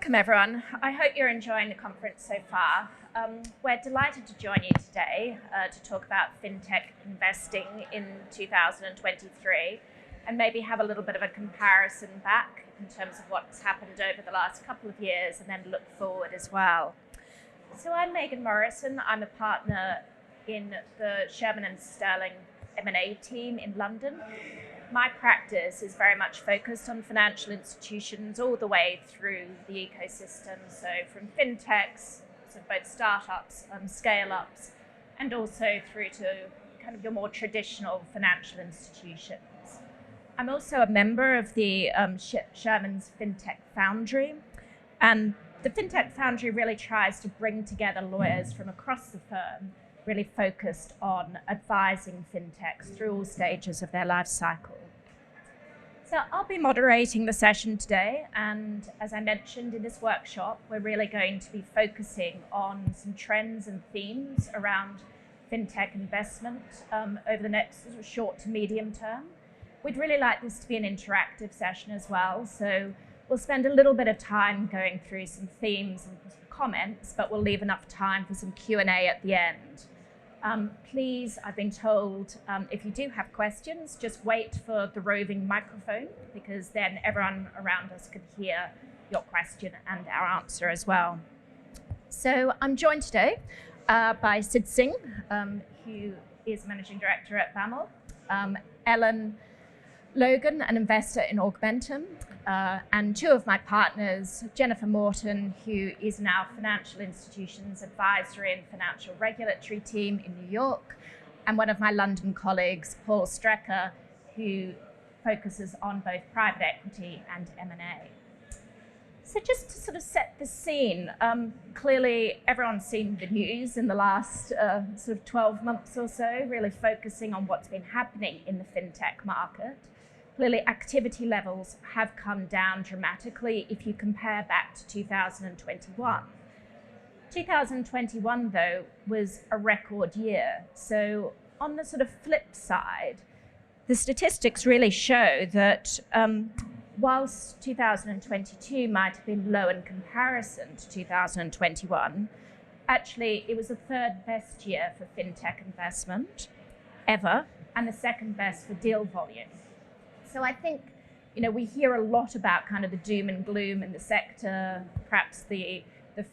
Welcome, everyone. I hope you're enjoying the conference so far. We're delighted to join you today to talk about FinTech investing in 2023 and maybe have a little bit of a comparison back in terms of what's happened over the last couple of years and then look forward as well. So I'm Maegen Morrison. I'm a partner in the Shearman Sterling M&A team in London. My practice is very much focused on financial institutions all the way through the ecosystem, so from fintechs, so both startups, scale-ups, and also through to kind of your more traditional financial institutions. I'm also a member of the Shearman's FinTech Foundry, and the FinTech Foundry really tries to bring together lawyers from across the firm, really focused on advising fintechs through all stages of their life cycle. So I'll be moderating the session today, and as I mentioned in this workshop, we're really going to be focusing on some trends and themes around fintech investment over the next short to medium term. We'd really like this to be an interactive session as well, so we'll spend a little bit of time going through some themes and comments, but we'll leave enough time for some Q&A at the end. Please, I've been told, if you do have questions, just wait for the roving microphone, because then everyone around us can hear your question and our answer as well. So I'm joined today by Sid Singh, who is Managing Director at BAML, Ellen Logan, an investor in Augmentum, and two of my partners, Jennifer Morton, who is in our Financial Institutions Advisory and Financial Regulatory team in New York, and one of my London colleagues, Paul Strecker, who focuses on both private equity and M&A. So just to sort of set the scene, clearly everyone's seen the news in the last sort of 12 months or so, really focusing on what's been happening in the fintech market. Clearly, activity levels have come down dramatically if you compare back to 2021. 2021, though, was a record year. So on the sort of flip side, the statistics really show that whilst 2022 might have been low in comparison to 2021, actually it was the third best year for fintech investment ever, and the second best for deal volume. So I think, we hear a lot about kind of the doom and gloom in the sector, perhaps the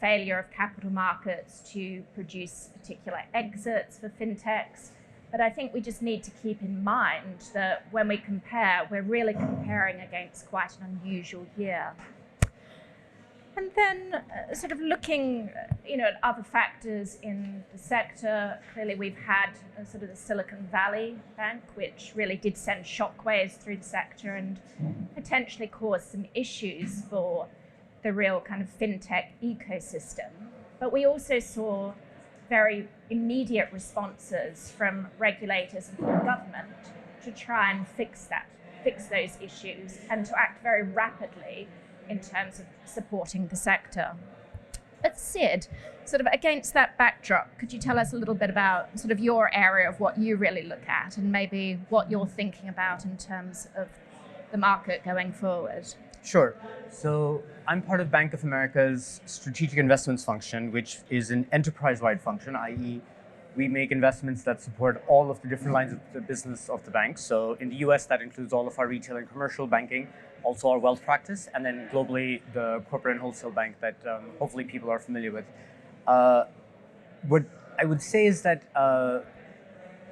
failure of capital markets to produce particular exits for fintechs. But I think we just need to keep in mind that when we compare, we're really comparing against quite an unusual year. And then sort of looking, at other factors in the sector, clearly we've had sort of the Silicon Valley Bank, which really did send shockwaves through the sector and potentially caused some issues for the real kind of fintech ecosystem. But we also saw very immediate responses from regulators and from government to try and fix those issues and to act very rapidly in terms of supporting the sector. But Sid, sort of against that backdrop, could you tell us a little bit about sort of your area of what you really look at and maybe what you're thinking about in terms of the market going forward? Sure. So I'm part of Bank of America's strategic investments function, which is an enterprise-wide function, i.e. we make investments that support all of the different lines of the business of the bank. So in the US, that includes all of our retail and commercial banking, also our wealth practice, and then globally, the corporate and wholesale bank that hopefully people are familiar with. What I would say is that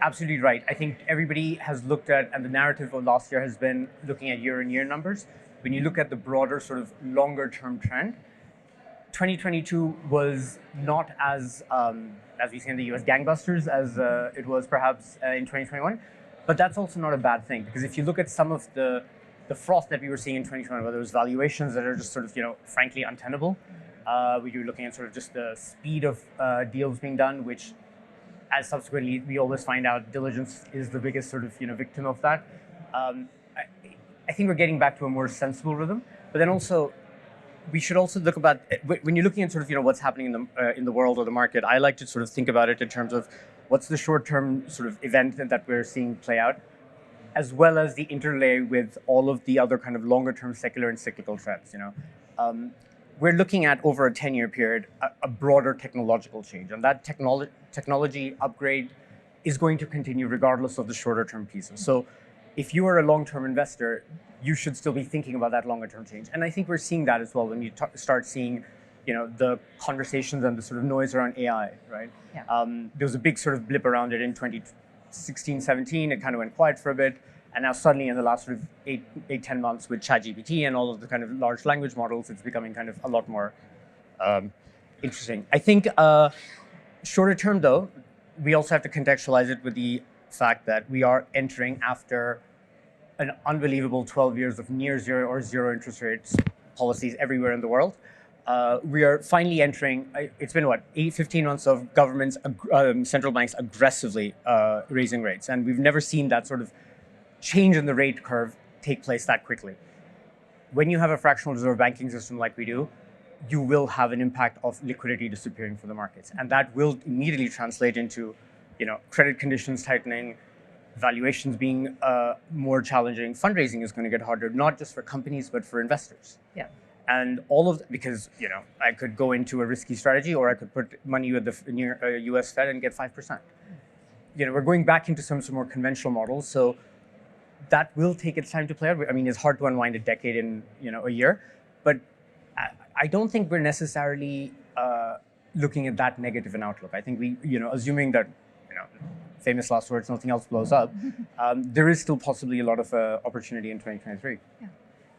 absolutely right. I think everybody has looked at, and the narrative of last year has been looking at year-on-year numbers. When you look at the broader sort of longer-term trend, 2022 was not as we say in the US, gangbusters as it was perhaps in 2021. But that's also not a bad thing, because if you look at some of the froth that we were seeing in 2021, whether it was valuations that are just sort of, frankly untenable, we were looking at sort of just the speed of deals being done, which, as subsequently we always find out, diligence is the biggest sort of, victim of that. I think we're getting back to a more sensible rhythm, but then also, we should also look about, when you're looking at sort of, what's happening in the world or the market, I like to sort of think about it in terms of what's the short-term sort of event that we're seeing play out, as well as the interlay with all of the other kind of longer-term secular and cyclical trends. we're looking at over a 10-year period a broader technological change, and that technology upgrade is going to continue regardless of the shorter term pieces. So if you are a long-term investor, you should still be thinking about that longer term change. And I think we're seeing that as well when you start seeing, the conversations and the sort of noise around AI, right? Yeah. There was a big sort of blip around it in 2016, 17. It kind of went quiet for a bit. And now suddenly in the last sort of 10 months with ChatGPT and all of the kind of large language models, it's becoming kind of a lot more interesting. I think shorter term though, we also have to contextualize it with the fact that we are entering after an unbelievable 12 years of near zero or zero interest rates policies everywhere in the world. We are finally entering, it's been 15 months of governments, central banks aggressively raising rates. And we've never seen that sort of change in the rate curve take place that quickly. When you have a fractional reserve banking system like we do, you will have an impact of liquidity disappearing from the markets. And that will immediately translate into, credit conditions tightening, valuations being more challenging. Fundraising is going to get harder, not just for companies, but for investors. Yeah. And all of, because, I could go into a risky strategy or I could put money with the US Fed and get 5%. We're going back into some more conventional models. So that will take its time to play out. I mean, it's hard to unwind a decade in, a year, but I don't think we're necessarily looking at that negative an outlook. I think we, assuming that, famous last words, nothing else blows up, there is still possibly a lot of opportunity in 2023. Yeah.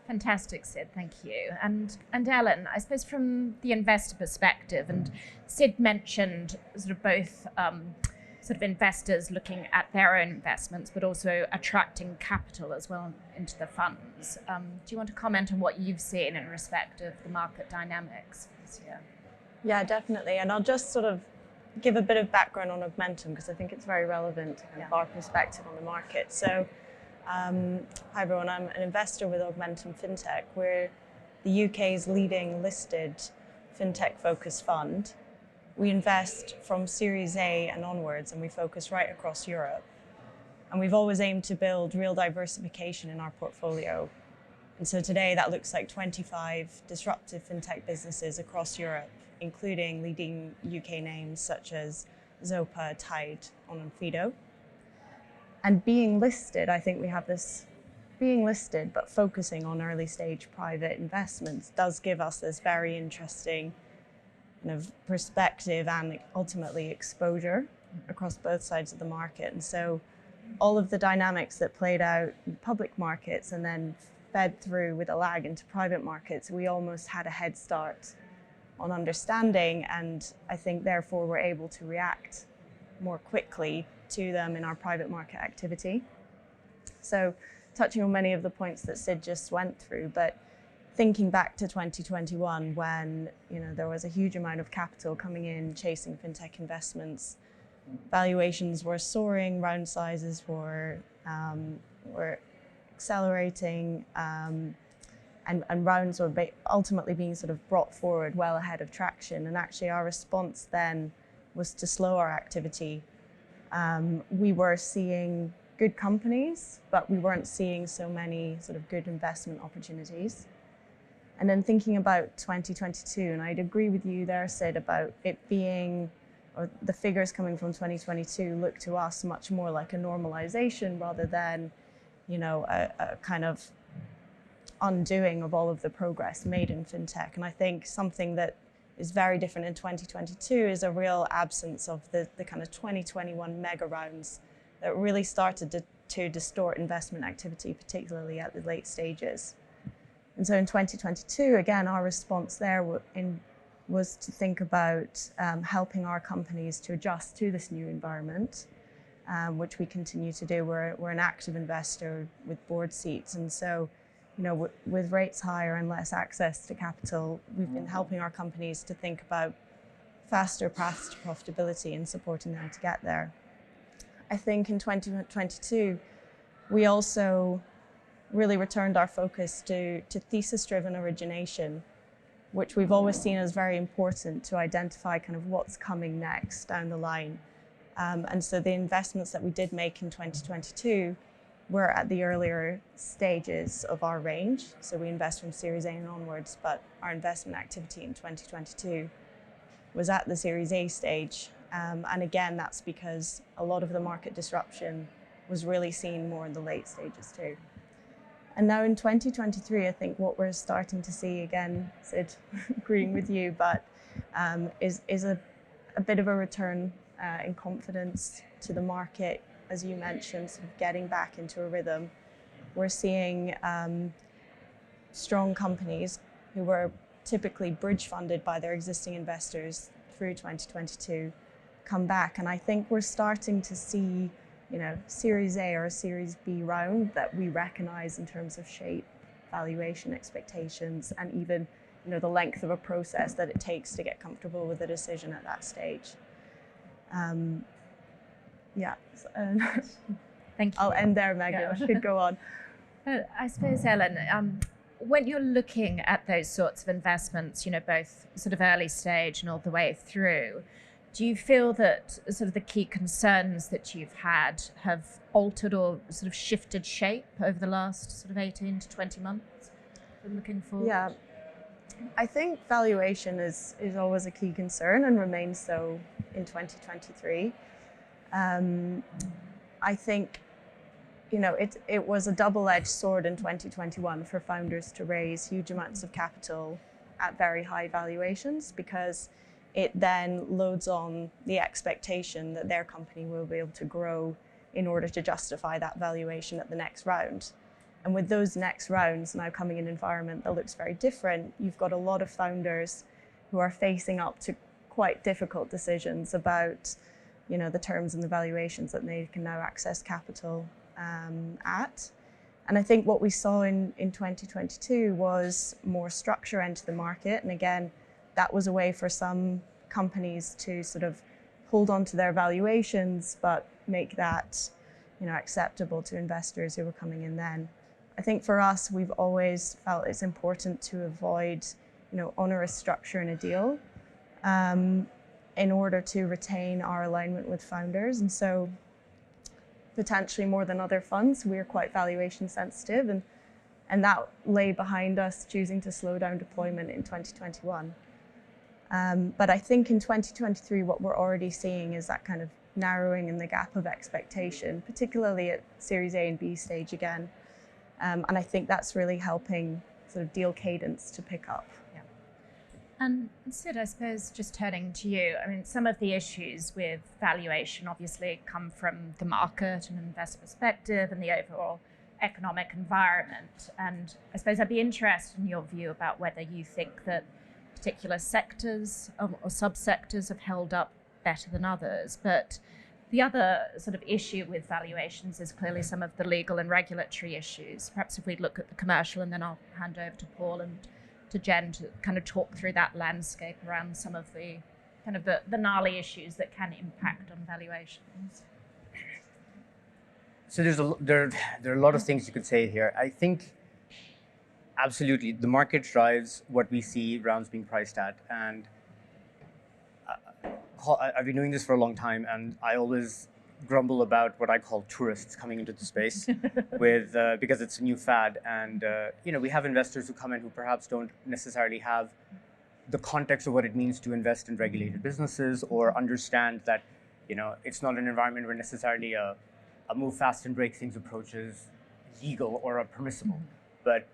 Fantastic, Sid. Thank you. And Ellen, I suppose from the investor perspective, and Sid mentioned sort of both sort of investors looking at their own investments, but also attracting capital as well into the funds. Do you want to comment on what you've seen in respect of the market dynamics this year? Yeah, definitely. And I'll just sort of give a bit of background on Augmentum because I think it's very relevant to kind of our perspective on the market. So, hi everyone, I'm an investor with Augmentum FinTech. We're the UK's leading listed FinTech-focused fund. We invest from Series A and onwards, and we focus right across Europe. And we've always aimed to build real diversification in our portfolio. And so today that looks like 25 disruptive FinTech businesses across Europe, including leading UK names such as Zopa, Tide, and Fido. And being listed, I think we have this, being listed but focusing on early stage private investments does give us this very interesting kind of perspective and ultimately exposure across both sides of the market. And so all of the dynamics that played out in public markets and then fed through with a lag into private markets, we almost had a head start on understanding, and I think therefore we're able to react more quickly to them in our private market activity. So touching on many of the points that Sid just went through, but thinking back to 2021 when there was a huge amount of capital coming in chasing FinTech investments, valuations were soaring, round sizes were accelerating, and rounds were ultimately being sort of brought forward well ahead of traction. And actually our response then was to slow our activity. We were seeing good companies, but we weren't seeing so many sort of good investment opportunities. And then thinking about 2022, and I'd agree with you there, Sid, about it being, or the figures coming from 2022 look to us much more like a normalization rather than, a kind of undoing of all of the progress made in FinTech. And I think something that is very different in 2022 is a real absence of the kind of 2021 mega rounds that really started to distort investment activity, particularly at the late stages. And so in 2022, again, our response there was to think about helping our companies to adjust to this new environment, which we continue to do. We're an active investor with board seats. And so, with rates higher and less access to capital, we've been helping our companies to think about faster paths to profitability and supporting them to get there. I think in 2022, we also really returned our focus to thesis-driven origination, which we've always seen as very important to identify kind of what's coming next down the line. And so the investments that we did make in 2022 we're at the earlier stages of our range. So we invest from Series A and onwards, but our investment activity in 2022 was at the Series A stage. And again, that's because a lot of the market disruption was really seen more in the late stages too. And now in 2023, I think what we're starting to see, again, Sid, agreeing with you, but is a bit of a return in confidence to the market, as you mentioned, sort of getting back into a rhythm. We're seeing strong companies who were typically bridge funded by their existing investors through 2022 come back. And I think we're starting to see, Series A or a Series B round that we recognize in terms of shape, valuation expectations, and even, the length of a process that it takes to get comfortable with a decision at that stage. Yeah. Thank you. I'll end there, Maegen. Yeah. I should go on. I suppose, Ellen, when you're looking at those sorts of investments, both sort of early stage and all the way through, do you feel that sort of the key concerns that you've had have altered or sort of shifted shape over the last sort of 18 to 20 months from looking forward? Yeah. I think valuation is always a key concern and remains so in 2023. I think, it was a double-edged sword in 2021 for founders to raise huge amounts of capital at very high valuations, because it then loads on the expectation that their company will be able to grow in order to justify that valuation at the next round. And with those next rounds now coming in an environment that looks very different, you've got a lot of founders who are facing up to quite difficult decisions about, the terms and the valuations that they can now access capital at. And I think what we saw in 2022 was more structure into the market. And again, that was a way for some companies to sort of hold on to their valuations, but make that, acceptable to investors who were coming in then. I think for us, we've always felt it's important to avoid, onerous structure in a deal in order to retain our alignment with founders. And so potentially more than other funds, we're quite valuation sensitive, and that lay behind us choosing to slow down deployment in 2021. But I think in 2023, what we're already seeing is that kind of narrowing in the gap of expectation, particularly at Series A and B stage again. And I think that's really helping sort of deal cadence to pick up. Yeah. And Sid, I suppose just turning to you, some of the issues with valuation obviously come from the market and investor perspective and the overall economic environment. And I suppose I'd be interested in your view about whether you think that particular sectors or subsectors have held up better than others. But the other sort of issue with valuations is clearly some of the legal and regulatory issues. Perhaps if we look at the commercial, and then I'll hand over to Paul and to Jen to kind of talk through that landscape around some of the kind of the gnarly issues that can impact on valuations. So there are a lot of things you could say here. I think absolutely the market drives what we see rounds being priced at, and I've been doing this for a long time, and I always grumble about what I call tourists coming into the space because it's a new fad, and we have investors who come in who perhaps don't necessarily have the context of what it means to invest in regulated businesses, or understand that it's not an environment where necessarily a move fast and break things approach is legal or permissible, but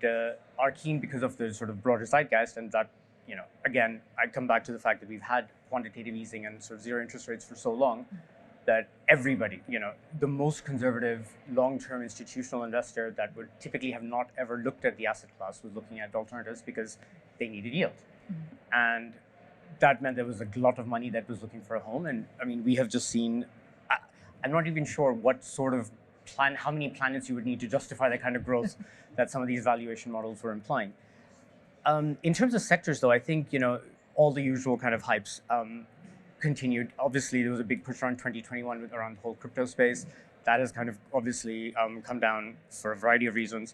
are keen because of the sort of broader zeitgeist. And that, again, I come back to the fact that we've had quantitative easing and sort of zero interest rates for so long that everybody, the most conservative long-term institutional investor that would typically have not ever looked at the asset class was looking at alternatives because they needed yield. And that meant there was a lot of money that was looking for a home. And we have just seen, I'm not even sure what sort of how many planets you would need to justify the kind of growth that some of these valuation models were implying. In terms of sectors, though, I think, all the usual kind of hypes continued. Obviously, there was a big push around 2021 around the whole crypto space. That has kind of obviously come down for a variety of reasons.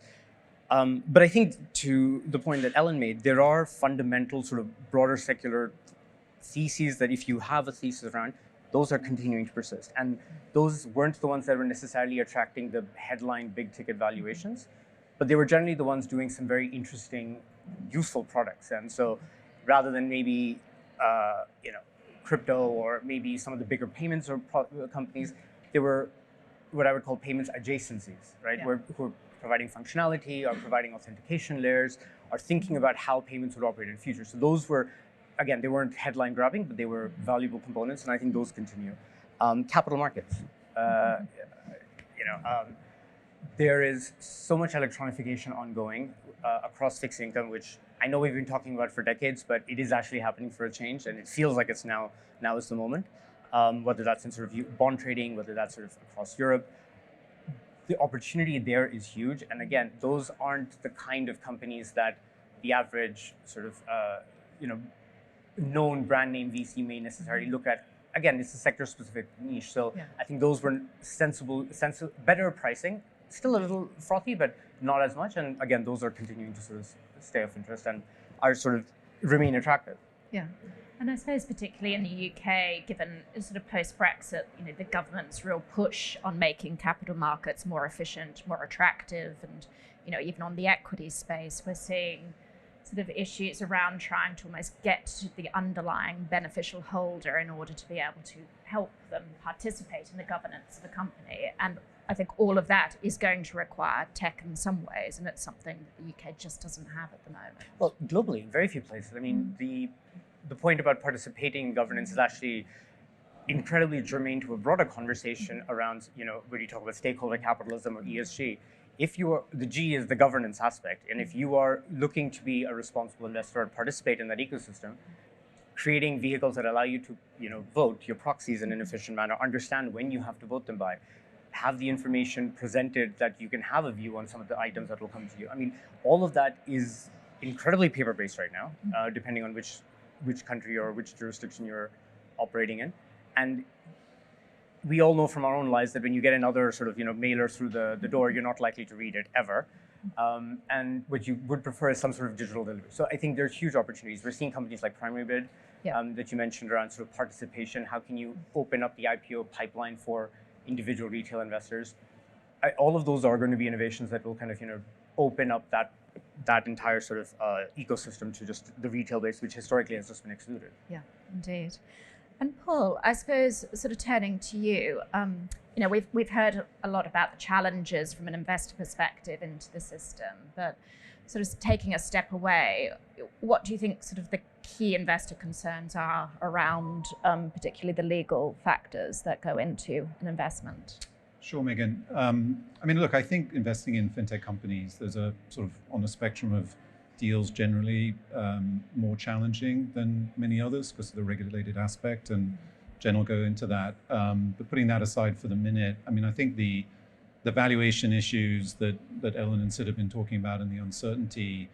But I think to the point that Ellen made, there are fundamental sort of broader secular theses that if you have a thesis around, those are continuing to persist. And those weren't the ones that were necessarily attracting the headline big ticket valuations, but they were generally the ones doing some very interesting, useful products. And so rather than maybe, crypto or maybe some of the bigger payments or companies, they were what I would call payments adjacencies, right? Yeah. Who are providing functionality or providing authentication layers or thinking about how payments would operate in the future. So those were, again, they weren't headline grabbing, but they were valuable components, and I think those continue. Capital markets. There is so much electronification ongoing across fixed income, which I know we've been talking about for decades, but it is actually happening for a change, and it feels like it's now is the moment. Whether that's in sort of bond trading, whether that's sort of across Europe, the opportunity there is huge. And again, those aren't the kind of companies that the average sort of known brand name VC may necessarily look at. Again, it's a sector-specific niche, so Yeah. I think those were sensible, better pricing. Still a little frothy, but not as much. And again, those are continuing to sort of stay of interest and are sort of remain attractive. Yeah. And I suppose particularly in the UK, given sort of post-Brexit, the government's real push on making capital markets more efficient, more attractive, and even on the equity space, we're seeing sort of issues around trying to almost get to the underlying beneficial holder in order to be able to help them participate in the governance of the company. And I think all of that is going to require tech in some ways, and it's something that the UK just doesn't have at the moment. Well, globally, in very few places. I mean, the point about participating in governance is actually incredibly germane to a broader conversation around, when you talk about stakeholder capitalism or ESG. If you are, the G is the governance aspect, and if you are looking to be a responsible investor and participate in that ecosystem, creating vehicles that allow you to, vote your proxies in an efficient manner, understand when you have to vote them by, have the information presented that you can have a view on some of the items that will come to you. I mean, all of that is incredibly paper-based right now, depending on which country or which jurisdiction you're operating in. And we all know from our own lives that when you get another sort of mailer through the door, you're not likely to read it ever. And what you would prefer is some sort of digital delivery. So I think there's huge opportunities. We're seeing companies like Primary Bid that you mentioned around sort of participation. How can you open up the IPO pipeline for individual retail investors? All of those are going to be innovations that will kind of open up that entire sort of ecosystem to just the retail base, which historically has just been excluded. Yeah, indeed. And Paul, I suppose sort of turning to you, we've heard a lot about the challenges from an investor perspective into the system, but sort of taking a step away, what do you think sort of the key investor concerns are around particularly the legal factors that go into an investment? Sure, Maegen. Look, I think investing in fintech companies, there's a sort of on the spectrum of deals generally more challenging than many others because of the regulated aspect, and Jen will go into that. But putting that aside for the minute, I think the valuation issues that Ellen and Sid have been talking about and the uncertainty,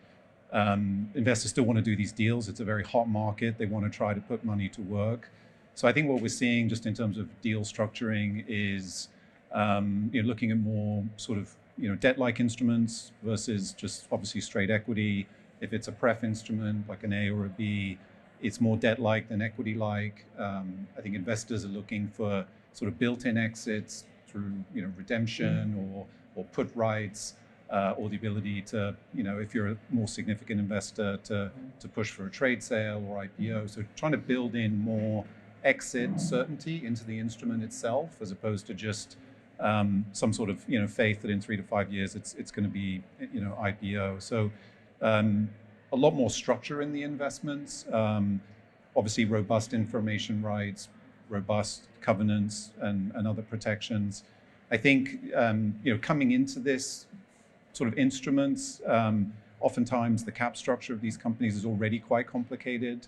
investors still want to do these deals. It's a very hot market. They want to try to put money to work. So I think what we're seeing just in terms of deal structuring is looking at more sort of debt-like instruments versus just obviously straight equity. If it's a pref instrument like an A or a B, it's more debt-like than equity-like. I think investors are looking for sort of built-in exits through redemption or put rights, or the ability to if you're a more significant investor to push for a trade sale or IPO. So trying to build in more exit certainty into the instrument itself, as opposed to just some sort of faith that in 3 to 5 years it's going to be IPO. So a lot more structure in the investments. Obviously, robust information rights, robust covenants, and other protections. I think coming into this sort of instruments, oftentimes the cap structure of these companies is already quite complicated.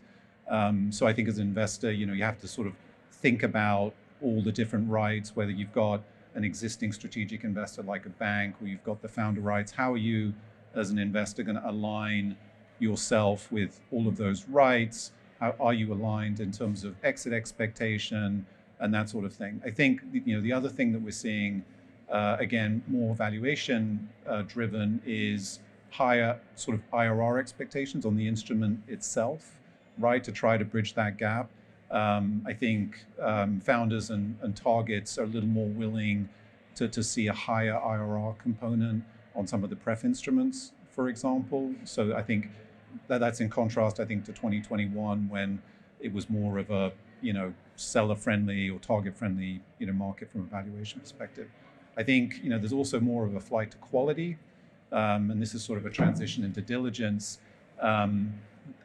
So I think as an investor, you have to sort of think about all the different rights, whether you've got an existing strategic investor like a bank, or you've got the founder rights. How are you as an investor going to align yourself with all of those rights? How are you aligned in terms of exit expectation and that sort of thing? I think the other thing that we're seeing, again, more valuation driven, is higher sort of IRR expectations on the instrument itself, right? To try to bridge that gap. I think founders and targets are a little more willing to see a higher IRR component on some of the pref instruments, for example. So I think that's in contrast, I think, to 2021 when it was more of a, seller-friendly or target-friendly, market from a valuation perspective. I think, there's also more of a flight to quality, and this is sort of a transition into diligence. I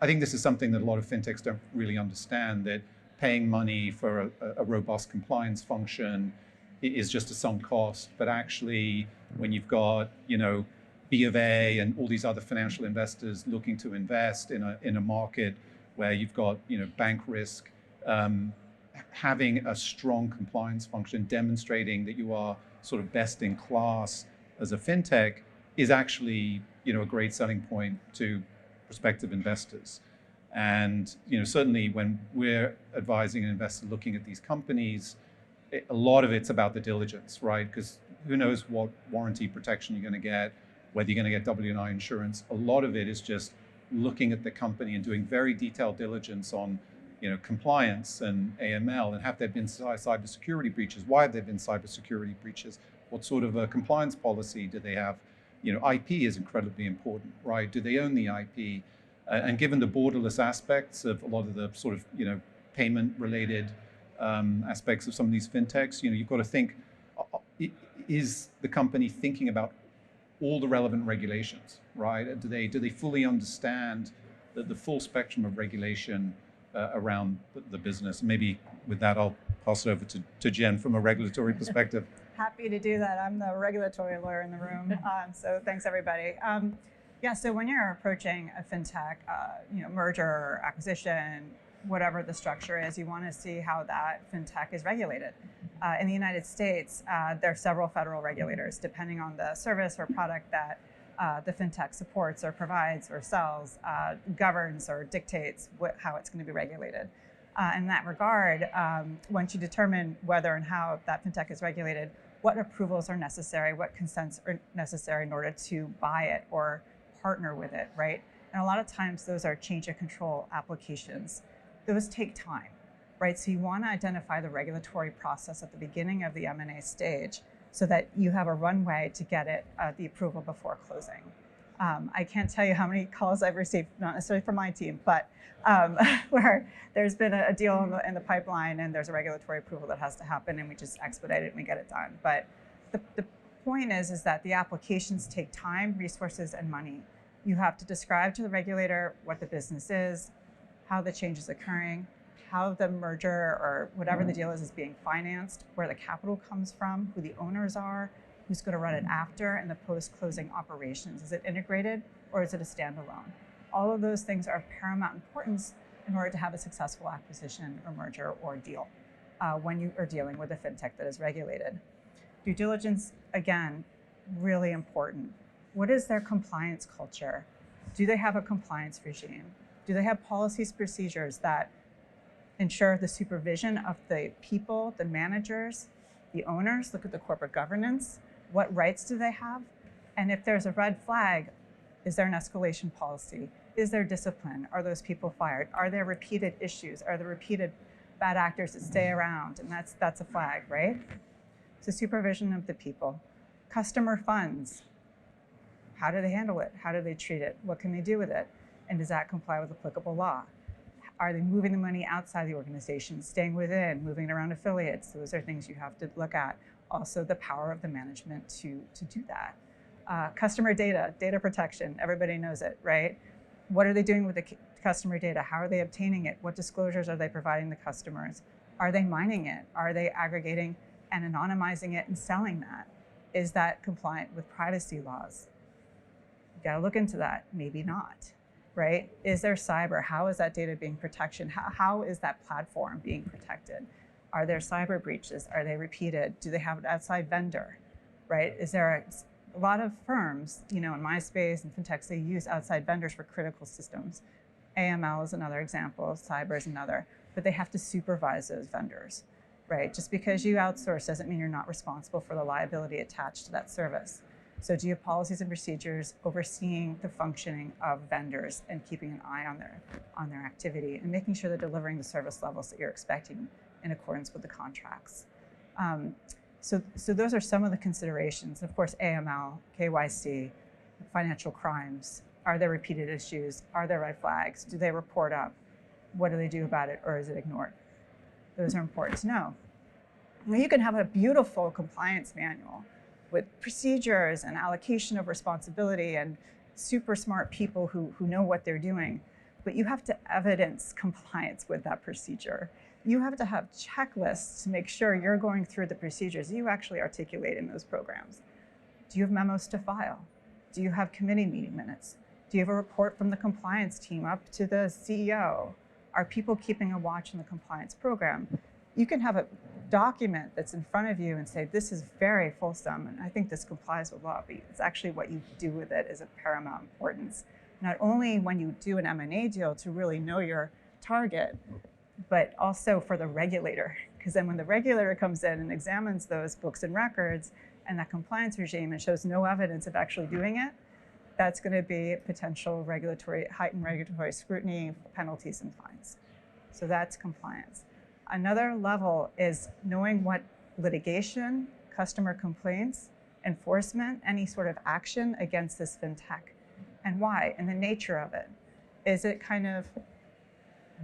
think this is something that a lot of fintechs don't really understand, that paying money for a robust compliance function is just a sunk cost. But actually, when you've got, B of A and all these other financial investors looking to invest in a market where you've got, bank risk, having a strong compliance function, demonstrating that you are sort of best in class as a fintech is actually, a great selling point to prospective investors. And certainly when we're advising an investor looking at these companies, a lot of it's about the diligence, right? Because who knows what warranty protection you're going to get, whether you're going to get W&I insurance. A lot of it is just looking at the company and doing very detailed diligence on compliance and AML, and have there been cybersecurity breaches? Why have there been cybersecurity breaches? What sort of a compliance policy do they have? IP is incredibly important, right? Do they own the IP? And given the borderless aspects of a lot of the sort of, payment-related aspects of some of these fintechs, you've got to think, is the company thinking about all the relevant regulations, right? Do they fully understand the full spectrum of regulation around the business? And maybe with that, I'll pass it over to Jen from a regulatory perspective. Happy to do that. I'm the regulatory lawyer in the room, so thanks everybody. So when you're approaching a fintech, merger, acquisition, whatever the structure is, you want to see how that fintech is regulated. In the United States, there are several federal regulators, depending on the service or product that the fintech supports or provides or sells, governs or dictates how it's going to be regulated. In that regard, once you determine whether and how that fintech is regulated, what approvals are necessary, what consents are necessary in order to buy it or partner with it, right? And a lot of times those are change of control applications. Those take time, right? So you want to identify the regulatory process at the beginning of the M&A stage so that you have a runway to get it the approval before closing. I can't tell you how many calls I've received, not necessarily from my team, but where there's been a deal in the pipeline and there's a regulatory approval that has to happen and we just expedite it and we get it done. But the point is that the applications take time, resources, and money. You have to describe to the regulator what the business is, how the change is occurring, how the merger or whatever the deal is being financed, where the capital comes from, who the owners are, who's going to run it after, and the post-closing operations. Is it integrated or is it a standalone? All of those things are of paramount importance in order to have a successful acquisition or merger or deal when you are dealing with a fintech that is regulated. Due diligence, again, really important. What is their compliance culture? Do they have a compliance regime? Do they have policies, procedures that ensure the supervision of the people, the managers, the owners? Look at the corporate governance. What rights do they have? And if there's a red flag, is there an escalation policy? Is there discipline? Are those people fired? Are there repeated issues? Are there repeated bad actors that stay around? And that's a flag, right? So supervision of the people. Customer funds. How do they handle it? How do they treat it? What can they do with it? And does that comply with applicable law? Are they moving the money outside the organization, staying within, moving it around affiliates? Those are things you have to look at. Also, the power of the management to do that. Customer data protection, everybody knows it, right? What are they doing with the customer data? How are they obtaining it? What disclosures are they providing the customers? Are they mining it? Are they aggregating and anonymizing it and selling that? Is that compliant with privacy laws? You gotta look into that, maybe not, right? Is there cyber? How is that data being protected? How is that platform being protected? Are there cyber breaches? Are they repeated? Do they have an outside vendor, right? Is there a lot of firms, in my space and fintechs, they use outside vendors for critical systems. AML is another example, cyber is another, but they have to supervise those vendors, right? Just because you outsource doesn't mean you're not responsible for the liability attached to that service. So do you have policies and procedures overseeing the functioning of vendors and keeping an eye on their activity and making sure they're delivering the service levels that you're expecting in accordance with the contracts? So those are some of the considerations. Of course, AML, KYC, financial crimes. Are there repeated issues? Are there red flags? Do they report up? What do they do about it, or is it ignored? Those are important to know. Now, you can have a beautiful compliance manual with procedures and allocation of responsibility and super smart people who know what they're doing, but you have to evidence compliance with that procedure. You have to have checklists to make sure you're going through the procedures you actually articulate in those programs. Do you have memos to file? Do you have committee meeting minutes? Do you have a report from the compliance team up to the CEO? Are people keeping a watch on the compliance program? You can have a document that's in front of you and say, this is very fulsome, and I think this complies with law, but it's actually what you do with it is of paramount importance. Not only when you do an M&A deal to really know your target, but also for the regulator. Because then when the regulator comes in and examines those books and records and that compliance regime and shows no evidence of actually doing it, that's going to be potential heightened regulatory scrutiny, penalties, and fines. So that's compliance. Another level is knowing what litigation, customer complaints, enforcement, any sort of action against this fintech, and why, and the nature of it. Is it kind of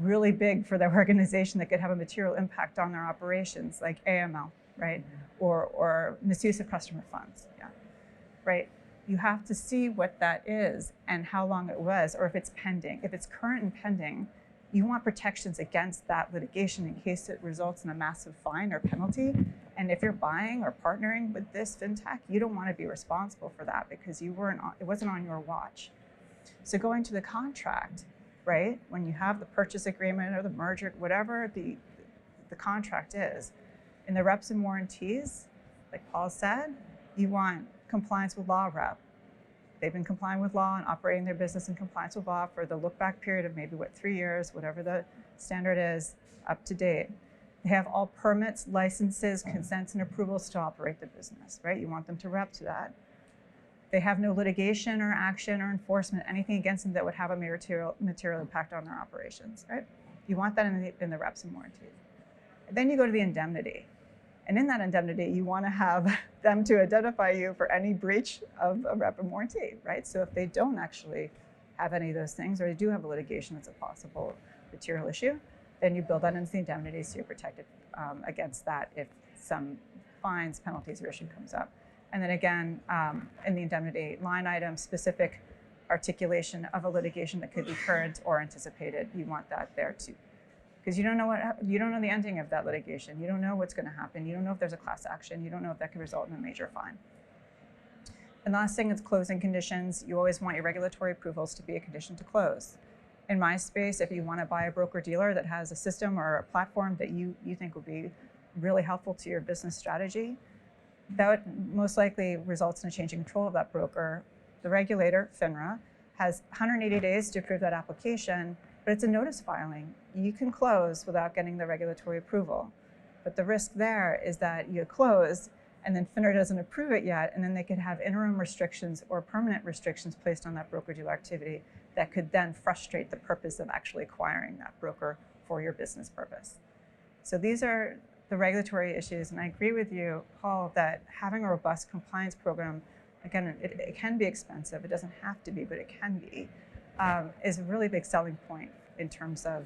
really big for their organization that could have a material impact on their operations, like AML, right? Or misuse of customer funds, yeah, right? You have to see what that is and how long it was, or if it's pending. If it's current and pending, you want protections against that litigation in case it results in a massive fine or penalty. And if you're buying or partnering with this fintech, you don't want to be responsible for that because it wasn't on your watch. So going to the contract, right? When you have the purchase agreement or the merger, whatever the contract is, in the reps and warranties, like Paul said, you want compliance with law rep. They've been complying with law and operating their business in compliance with law for the look-back period of maybe, 3 years, whatever the standard is, up to date. They have all permits, licenses, consents, and approvals to operate the business, right? You want them to rep to that. They have no litigation or action or enforcement, anything against them that would have a material impact on their operations, right? You want that in the reps and warranties. And then you go to the indemnity. And in that indemnity, you want to have them to identify you for any breach of a rep and warranty, right? So if they don't actually have any of those things, or they do have a litigation that's a possible material issue, then you build that into the indemnity so you're protected against that if some fines, penalties, or issue comes up. And then again, in the indemnity line item, specific articulation of a litigation that could be current or anticipated, you want that there too. Because you don't know the ending of that litigation. You don't know what's going to happen. You don't know if there's a class action. You don't know if that could result in a major fine. And the last thing is closing conditions. You always want your regulatory approvals to be a condition to close. In my space, if you want to buy a broker-dealer that has a system or a platform that you think will be really helpful to your business strategy, that most likely results in a change in control of that broker. The regulator, FINRA, has 180 days to approve that application, but it's a notice filing. You can close without getting the regulatory approval. But the risk there is that you close and then FINRA doesn't approve it yet, and then they could have interim restrictions or permanent restrictions placed on that broker-dealer activity that could then frustrate the purpose of actually acquiring that broker for your business purpose. So these are the regulatory issues, and I agree with you, Paul, that having a robust compliance program, again, it can be expensive. It doesn't have to be, but it can be, is a really big selling point in terms of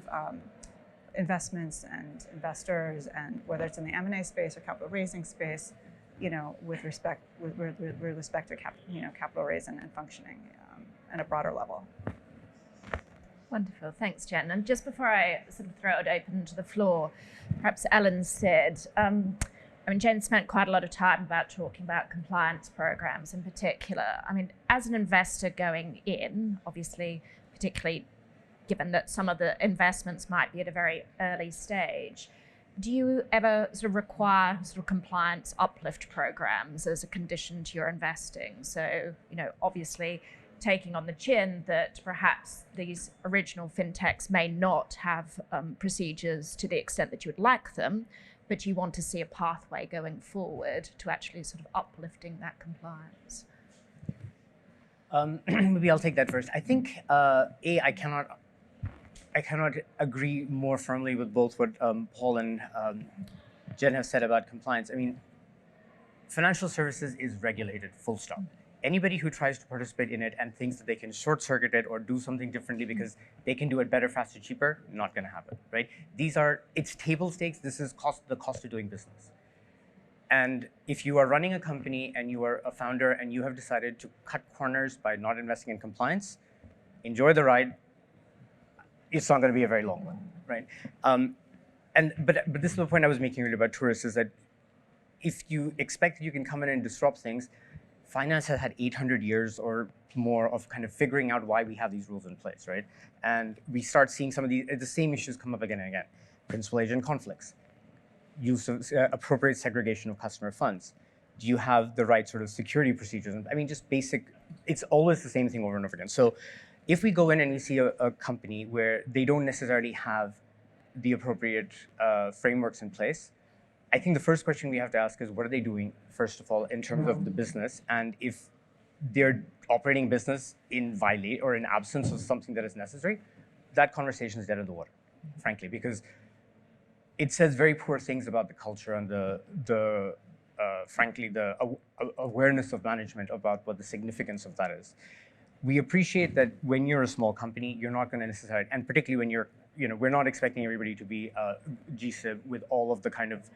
investments and investors, and whether it's in the M&A space or capital raising space, with respect to capital raise and functioning at a broader level. Wonderful, thanks, Jen. And just before I sort of throw it open to the floor, perhaps Ellen said, Jen spent quite a lot of time talking about compliance programs in particular. As an investor going in, obviously, particularly given that some of the investments might be at a very early stage, do you ever sort of require sort of compliance uplift programs as a condition to your investing? So, obviously taking on the chin that perhaps these original fintechs may not have procedures to the extent that you would like them, but you want to see a pathway going forward to actually sort of uplifting that compliance. Maybe I'll take that first. I think I cannot agree more firmly with both what Paul and Jen have said about compliance. I mean, financial services is regulated, full stop. Anybody who tries to participate in it and thinks that they can short circuit it or do something differently because they can do it better, faster, cheaper, not going to happen, right? It's table stakes. This is the cost of doing business. And if you are running a company and you are a founder and you have decided to cut corners by not investing in compliance, enjoy the ride. It's not going to be a very long one, right? But this is the point I was making earlier about tourists, is that if you expect that you can come in and disrupt things, finance has had 800 years or more of kind of figuring out why we have these rules in place, right? And we start seeing some of the same issues come up again and again. Principal agent conflicts, use of appropriate segregation of customer funds. Do you have the right sort of security procedures? I mean, just basic, it's always the same thing over and over again. So if we go in and we see a company where they don't necessarily have the appropriate frameworks in place, I think the first question we have to ask is, what are they doing, first of all, in terms of the business? And if they're operating business in violate or in absence of something that is necessary, that conversation is dead in the water, frankly, because it says very poor things about the culture and frankly, the awareness of management about what the significance of that is. We appreciate that when you're a small company, you're not going to necessarily, and particularly when you're, we're not expecting everybody to be GSIB with all of the kind of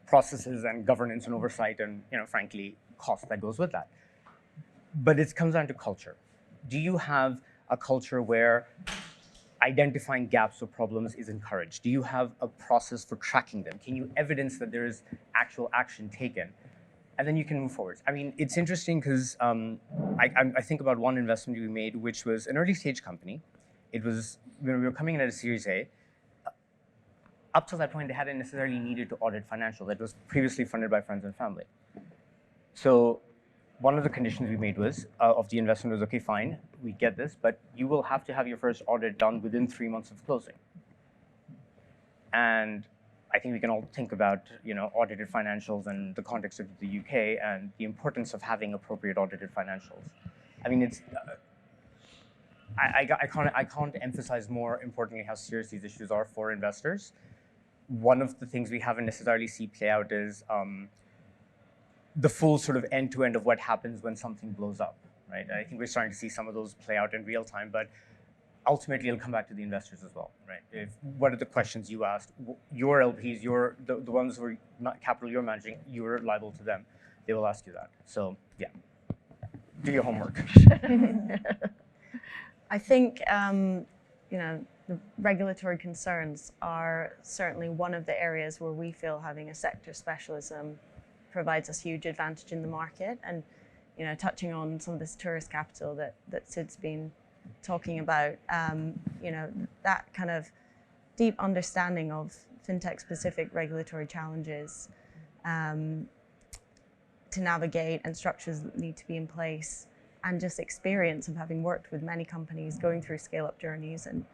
processes and governance and oversight and, frankly, cost that goes with that. But it comes down to culture. Do you have a culture where identifying gaps or problems is encouraged? Do you have a process for tracking them? Can you evidence that there is actual action taken? And then you can move forward. I mean, it's interesting because I think about one investment we made, which was an early stage company. It was, when we were coming in at a Series A, up to that point, they hadn't necessarily needed to audit financials. That was previously funded by friends and family. So one of the conditions we made was, of the investment was, okay, fine, we get this, but you will have to have your first audit done within 3 months of closing. And I think we can all think about, audited financials in the context of the UK and the importance of having appropriate audited financials. I mean, it's, I can't emphasize more importantly how serious these issues are for investors. One of the things we haven't necessarily seen play out is the full sort of end-to-end of what happens when something blows up, right? I think we're starting to see some of those play out in real time, but ultimately it'll come back to the investors as well, right? What are the questions you asked? Your LPs, the ones who are not capital you're managing, you're liable to them. They will ask you that. So yeah, do your homework. I think the regulatory concerns are certainly one of the areas where we feel having a sector specialism provides us huge advantage in the market. And touching on some of this tourist capital that Sid's been talking about, that kind of deep understanding of fintech-specific regulatory challenges to navigate and structures that need to be in place, and just experience of having worked with many companies going through scale-up journeys and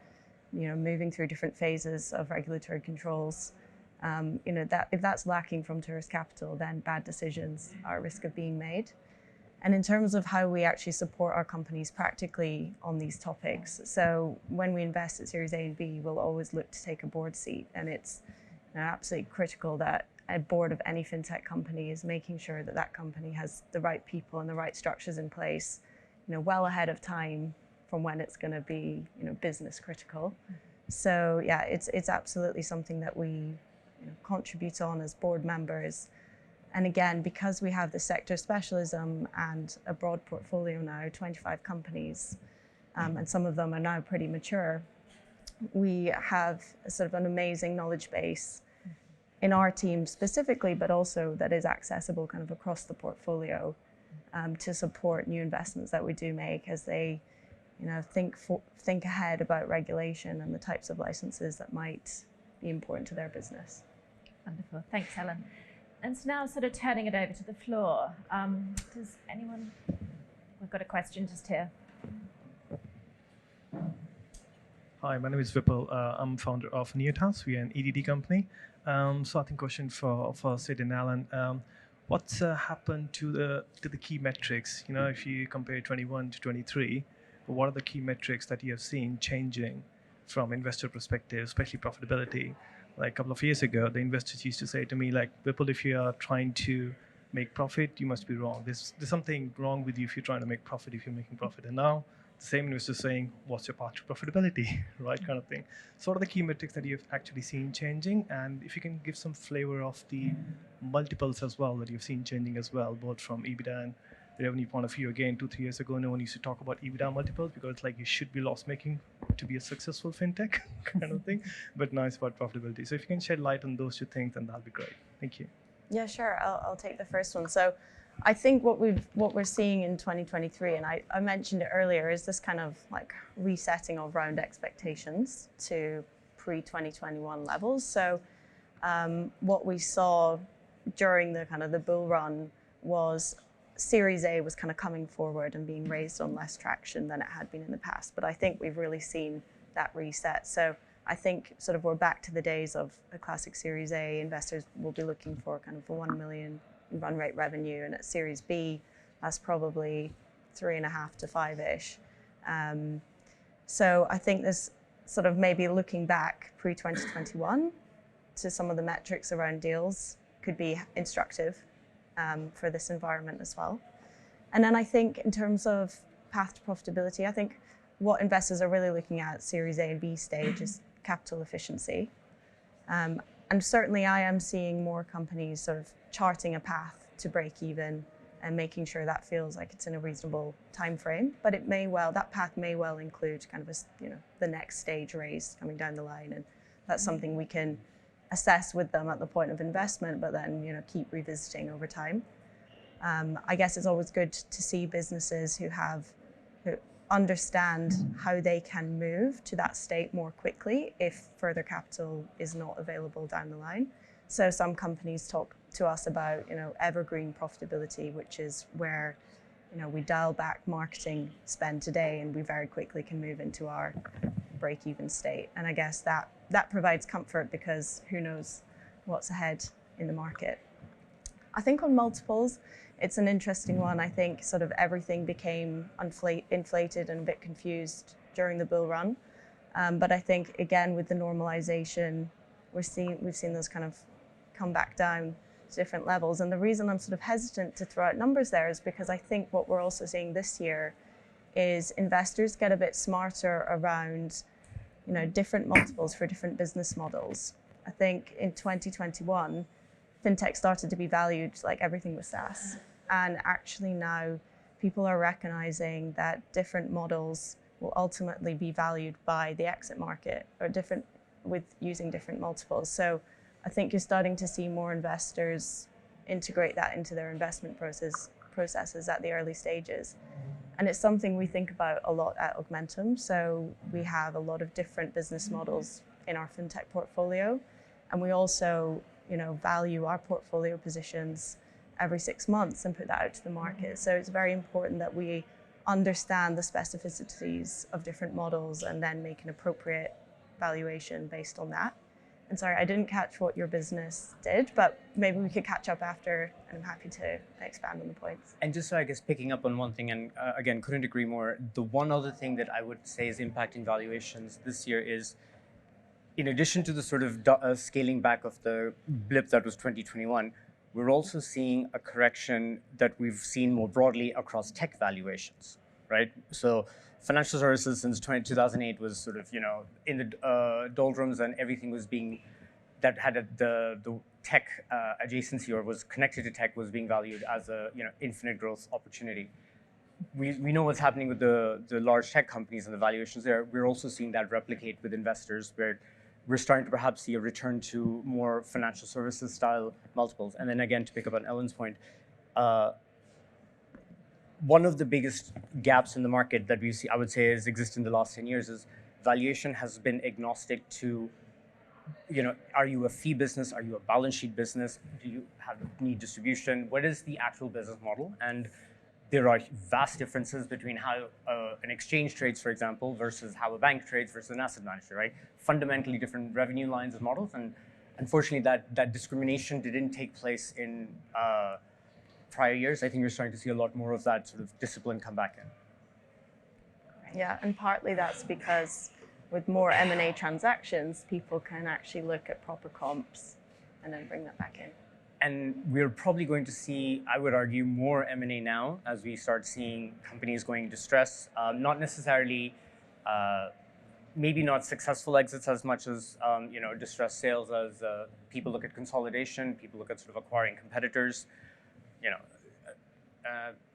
moving through different phases of regulatory controls. That if that's lacking from tourist capital, then bad decisions are at risk of being made. And in terms of how we actually support our companies practically on these topics, so when we invest at Series A and B, we'll always look to take a board seat, and it's absolutely critical that a board of any fintech company is making sure that that company has the right people and the right structures in place, well ahead of time from when it's going to be, business critical. So yeah, it's absolutely something that we contribute on as board members. And again, because we have the sector specialism and a broad portfolio now, 25 companies, and some of them are now pretty mature, we have a sort of an amazing knowledge base in our team specifically, but also that is accessible kind of across the portfolio to support new investments that we do make as they think ahead about regulation and the types of licenses that might be important to their business. Wonderful. Thanks, Ellen. And so now sort of turning it over to the floor. Does anyone, we've got a question just here. Hi, my name is Vipul. I'm founder of Neotas. We are an EDD company. So I think question for Sid and Alan. What's happened to the key metrics? If you compare 21 to 23, what are the key metrics that you have seen changing from investor perspective, especially profitability? Like a couple of years ago, the investors used to say to me, like, Vipul, if you are trying to make profit, you must be wrong. There's something wrong with you if you're trying to make profit, if you're making profit. And now the same investor is saying, what's your path to profitability, right, kind of thing. So what are the key metrics that you've actually seen changing? And if you can give some flavor of the multiples as well that you've seen changing as well, both from EBITDA and the revenue point of view. Again, 2-3 years ago, no one used to talk about EBITDA multiples because it's like you should be loss-making to be a successful fintech kind of thing. But now it's about profitability. So if you can shed light on those two things, then that'll be great. Thank you. Yeah, sure. I'll take the first one. So I think what we're seeing in 2023, and I mentioned it earlier, is this kind of like resetting of round expectations to pre-2021 levels. So what we saw during the kind of the bull run was Series A was kind of coming forward and being raised on less traction than it had been in the past. But I think we've really seen that reset. So I think sort of we're back to the days of a classic Series A. Investors will be looking for kind of a 1 million run rate revenue, and at Series B, that's probably 3.5 to 5-ish. So I think this sort of maybe looking back pre-2021 to some of the metrics around deals could be instructive for this environment as well. And then I think in terms of path to profitability, I think what investors are really looking at Series A and B stage is capital efficiency. And certainly I am seeing more companies sort of charting a path to break even and making sure that feels like it's in a reasonable time frame. But that path may well include kind of the next stage raise coming down the line. And that's something we can assess with them at the point of investment, but then keep revisiting over time. I guess it's always good to see businesses who understand how they can move to that state more quickly if further capital is not available down the line. So some companies talk to us about evergreen profitability, which is where we dial back marketing spend today and we very quickly can move into our break-even state. And I guess that provides comfort because who knows what's ahead in the market. I think on multiples, it's an interesting one. I think sort of everything became inflated and a bit confused during the bull run. But I think, again, with the normalization, we've seen those kind of come back down to different levels. And the reason I'm sort of hesitant to throw out numbers there is because I think what we're also seeing this year is investors get a bit smarter around different multiples for different business models. I think in 2021, FinTech started to be valued like everything was SaaS. And actually now people are recognizing that different models will ultimately be valued by the exit market or using different multiples. So I think you're starting to see more investors integrate that into their investment processes at the early stages. And it's something we think about a lot at Augmentum. So we have a lot of different business models in our FinTech portfolio. And we also value our portfolio positions every 6 months and put that out to the market. So it's very important that we understand the specificities of different models and then make an appropriate valuation based on that. And sorry, I didn't catch what your business did, but maybe we could catch up after, and I'm happy to expand on the points. And just so I guess picking up on one thing, and again, couldn't agree more, the one other thing that I would say is impacting valuations this year is, in addition to the sort of scaling back of the blip that was 2021, we're also seeing a correction that we've seen more broadly across tech valuations, right? So financial services since 2008 was sort of, in the doldrums, and everything was that had the tech adjacency or was connected to tech was being valued as a, infinite growth opportunity. We know what's happening with the large tech companies and the valuations there. We're also seeing that replicate with investors, where we're starting to perhaps see a return to more financial services style multiples. And then again, to pick up on Ellen's point, one of the biggest gaps in the market that we see, I would say, has existed in the last 10 years is valuation has been agnostic to, are you a fee business? Are you a balance sheet business? Do you need distribution? What is the actual business model? And there are vast differences between how an exchange trades, for example, versus how a bank trades versus an asset manager, right? Fundamentally different revenue lines and models. And unfortunately, that discrimination didn't take place in prior years. I think you're starting to see a lot more of that sort of discipline come back in. Yeah, and partly that's because with more M&A transactions, people can actually look at proper comps and then bring that back in. And we're probably going to see, I would argue, more M&A now as we start seeing companies going into stress, not necessarily, maybe not successful exits as much as distressed sales, as people look at consolidation, people look at sort of acquiring competitors,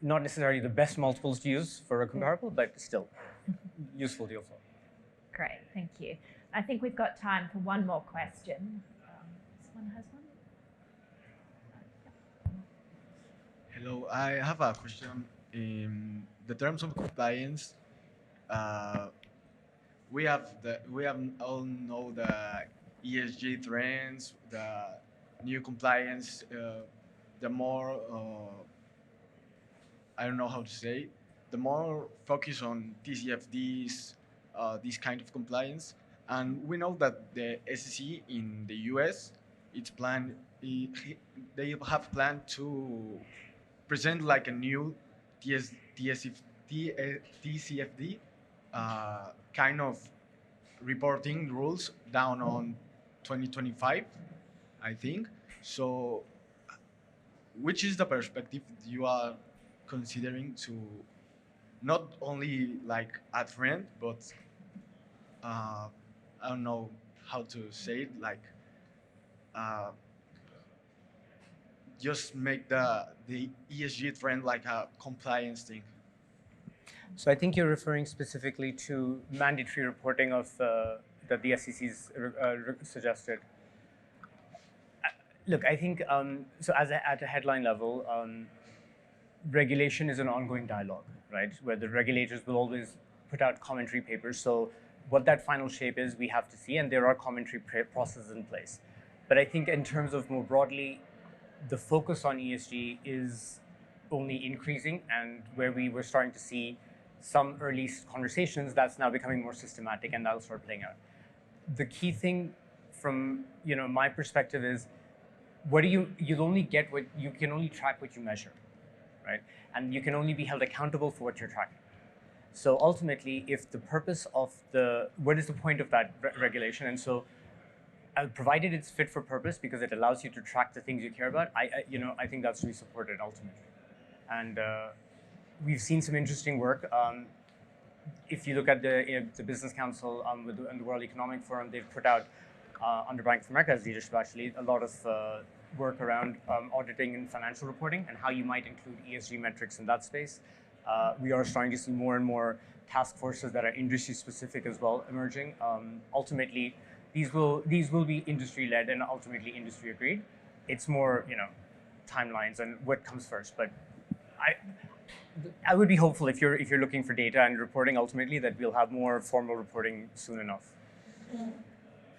not necessarily the best multiples to use for a comparable, but still useful deal flow. Great, thank you. I think we've got time for one more question. Someone has one? Hello, I have a question. In the terms of compliance, we have all know the ESG trends, the new compliance, the more I don't know how to say, the more focus on TCFDs, this kind of compliance, and we know that the SEC in the US, they have planned to present like a new TCFD kind of reporting rules down on 2025, I think. So, which is the perspective you are considering to not only like a trend, but I don't know how to say it, like just make the ESG trend like a compliance thing? So I think you're referring specifically to mandatory reporting of that the SEC's suggested. Look, I think so. At a headline level, regulation is an ongoing dialogue, right? Where the regulators will always put out commentary papers. So what that final shape is, we have to see, and there are commentary processes in place. But I think in terms of more broadly, the focus on ESG is only increasing, and where we were starting to see some early conversations, that's now becoming more systematic, and that'll start playing out. The key thing from my perspective is, you'll only get what you can only track what you measure, right? And you can only be held accountable for what you're tracking. So ultimately, if the purpose of what is the point of that regulation? And so, provided it's fit for purpose because it allows you to track the things you care about, I think that's to be supported ultimately. And we've seen some interesting work. If you look at the Business Council and the World Economic Forum, they've put out under Bank of America's leadership actually a lot of work around auditing and financial reporting and how you might include ESG metrics in that space. We are starting to see more and more task forces that are industry specific as well emerging. Ultimately, these will be industry led and ultimately industry agreed. It's more timelines and what comes first. But I would be hopeful if you're looking for data and reporting ultimately that we'll have more formal reporting soon enough.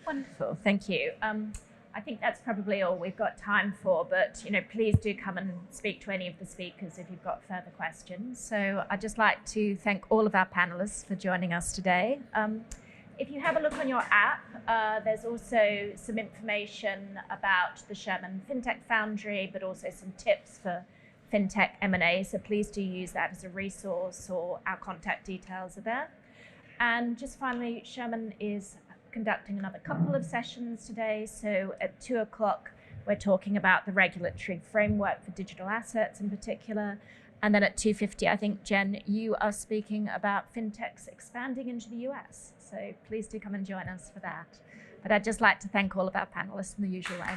Wonderful, thank you. I think that's probably all we've got time for, but please do come and speak to any of the speakers if you've got further questions. So I'd just like to thank all of our panelists for joining us today. If you have a look on your app, there's also some information about the Shearman FinTech Foundry, but also some tips for FinTech M&A. So please do use that as a resource, or our contact details are there. And just finally, Shearman is conducting another couple of sessions today. So at 2:00, we're talking about the regulatory framework for digital assets in particular. And then at 2:50, I think, Jen, you are speaking about fintechs expanding into the US. So please do come and join us for that. But I'd just like to thank all of our panelists in the usual way.